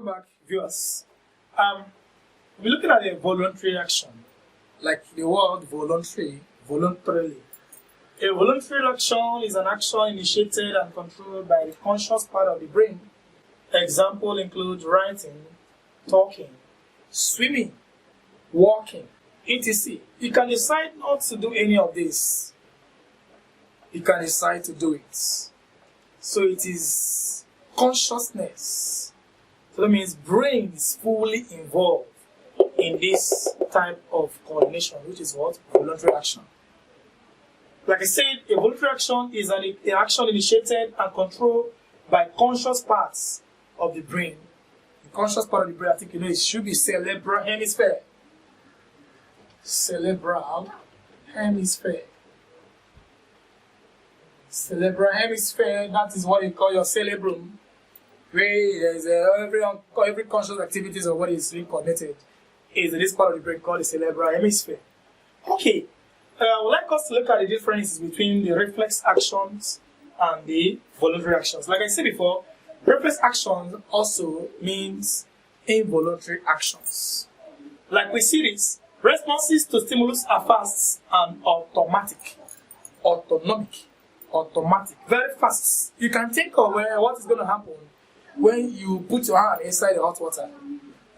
welcome back, viewers. We're looking at a voluntary action, like the word voluntary, voluntarily. A voluntary action is an action initiated and controlled by the conscious part of the brain. Examples include writing, talking, swimming, walking, etc. You can decide not to do any of this. You can decide to do it. So it is consciousness. So that means brain is fully involved in this type of coordination, which is what? Voluntary action. Like I said, a voluntary action is an action initiated and controlled by conscious parts of the brain. The conscious part of the brain, I think you know, it should be cerebral hemisphere. Cerebral hemisphere. Cerebral hemisphere, that is what you call your cerebrum, where there's every conscious activities of what is being coordinated is in this part of the brain called the cerebral hemisphere. Okay, I would like us to look at the differences between the reflex actions and the voluntary actions. Like I said before, reflex actions also means involuntary actions. Like we see this, responses to stimulus are fast and automatic, very fast. You can think of what is going to happen when you put your hand inside the hot water.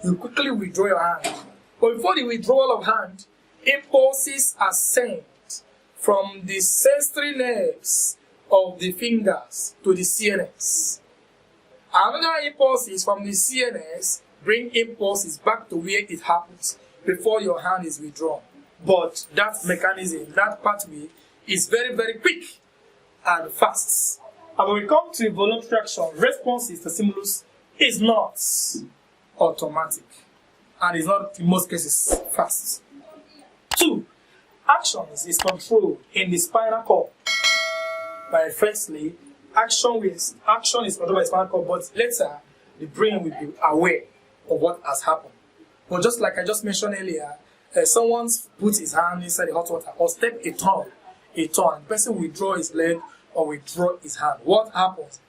You quickly withdraw your hand. But before the withdrawal of hand, impulses are sent from the sensory nerves of the fingers to the CNS. Another impulses from the CNS bring impulses back to where it happens before your hand is withdrawn. But that mechanism, that pathway, is very, very quick and fast. And when we come to voluntary action, responses to stimulus is not automatic and is not, in most cases, fast. 2. Actions is controlled in the spinal cord. By firstly, action is controlled by the spinal cord, but later the brain will be aware of what has happened. But just like I just mentioned earlier, someone puts his hand inside the hot water or step a turn, the person withdraw his leg or withdraw his hand. What happens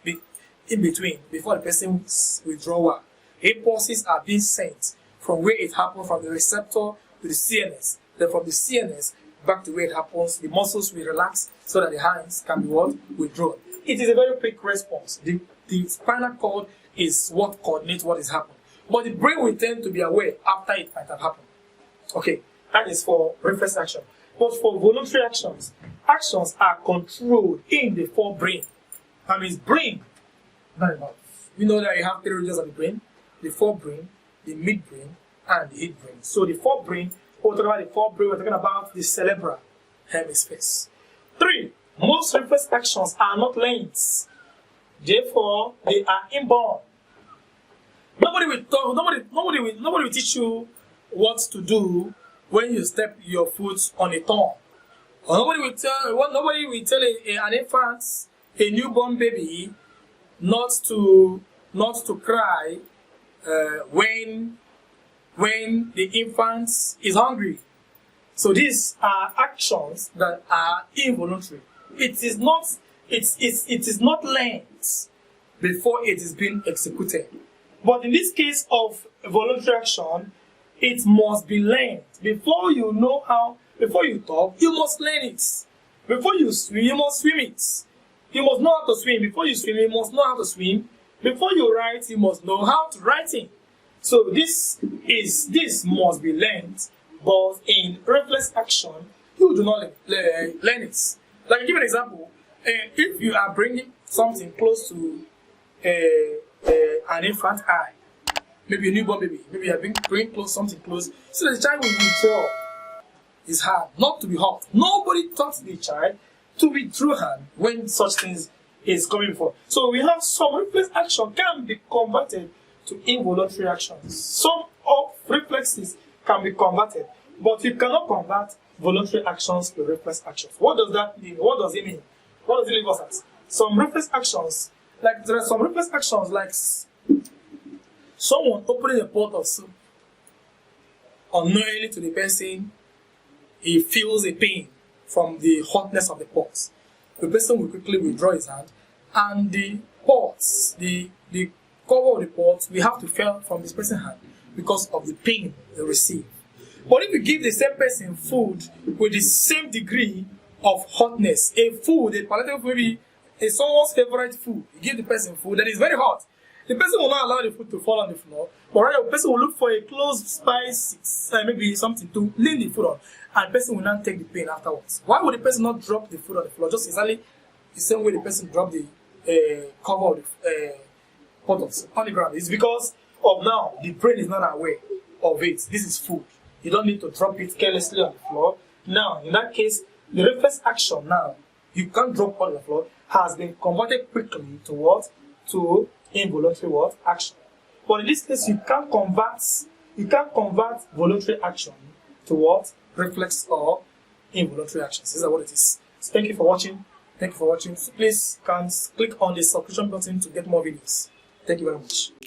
in between, before the person's withdrawal? Impulses are being sent from where it happened, from the receptor to the CNS. Then from the CNS back to where it happens, the muscles will relax so that the hands can be withdrawn. It is a very quick response. The spinal cord is what coordinates what is happening. But the brain will tend to be aware after it might have happened. Okay, that is for reflex action. But for voluntary actions, actions are controlled in the forebrain. That means brain, not enough. We know that you have 3 regions of the brain: the forebrain, the midbrain, and the hindbrain. So the forebrain, when we're talking about the forebrain, we're talking about the cerebral hemispheres. 3. Most reflex actions are not learned. Therefore, they are inborn. Nobody will teach you what to do when you step your foot on a thorn. Or nobody will tell an infant, a newborn baby, not to cry when the infant is hungry. So these are actions that are involuntary. It is not learned before it is being executed. But in this case of voluntary action, it must be learned. Before you talk, you must learn it. Before you swim, you must swim it. You must know how to swim. Before you swim, you must know how to swim. Before you write, you must know how to write it. So this must be learned. But in reflex action, you do not learn it. Like, I'll give an example. If you are bringing something close to an infant eye, maybe a newborn baby, maybe you are bringing something close, so the child will withdraw his hand, not to be hurt. Nobody taught the child to withdraw hand when such things is coming for. So we have some reflex action can be converted to involuntary actions. Some of reflexes can be converted, but you cannot convert voluntary actions to reflex actions. What does that mean? What does it mean? What does it leave us at? Some reflex actions, like there are some reflex actions like someone opening a pot of soup unknowingly to the person, he feels a pain from the hotness of the pot. The person will quickly withdraw his hand, and the pot, the cover of the pot, we have to fell from this person's hand because of the pain they receive. But if you give the same person food with the same degree of hotness, a food, a palatable food, maybe a someone's favorite food, you give the person food that is very hot, the person will not allow the food to fall on the floor, but rather the person will look for a close spice, maybe something to lean the food on, and the person will not take the pain afterwards. Why would the person not drop the food on the floor? Just exactly the same way the person dropped the cover of the pot on the ground. It's because of now the brain is not aware of it. This is food. You don't need to drop it carelessly on the floor. Now, in that case, the reflex action now, you can't drop on the floor, has been converted quickly to what? To involuntary what? Action. But in this case, you can't convert voluntary action to what? Reflex or involuntary actions. This is what it is. So thank you for watching. Thank you for watching. So please can click on the subscription button to get more videos. Thank you very much.